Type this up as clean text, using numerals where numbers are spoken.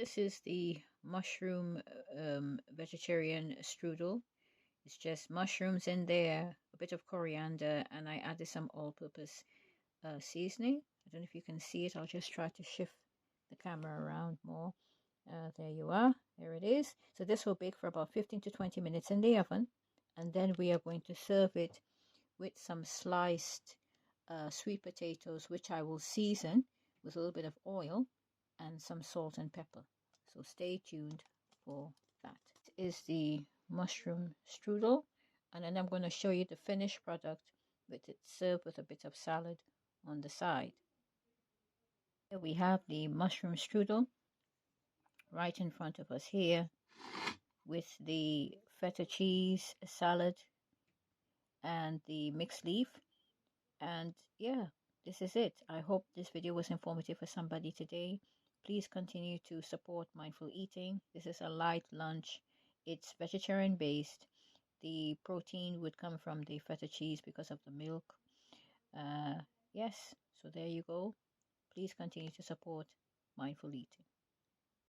This is the mushroom vegetarian strudel. It's just mushrooms in there, a bit of coriander, and I added some all-purpose seasoning. I don't know if you can see it. I'll just try to shift the camera around more. There you are. There it is. So this will bake for about 15 to 20 minutes in the oven. And then we are going to serve it with some sliced sweet potatoes, which I will season with a little bit of oil and some salt and pepper. So stay tuned for that. This is the mushroom strudel, and then I'm going to show you the finished product with it served with a bit of salad on the side. Here we have the mushroom strudel right in front of us here with the feta cheese salad and the mixed leaf. And yeah, this is it. I hope this video was informative for somebody today. Please continue to support mindful eating. This is a light lunch. It's vegetarian based. The protein would come from the feta cheese because of the milk. Yes, so there you go. Please continue to support mindful eating.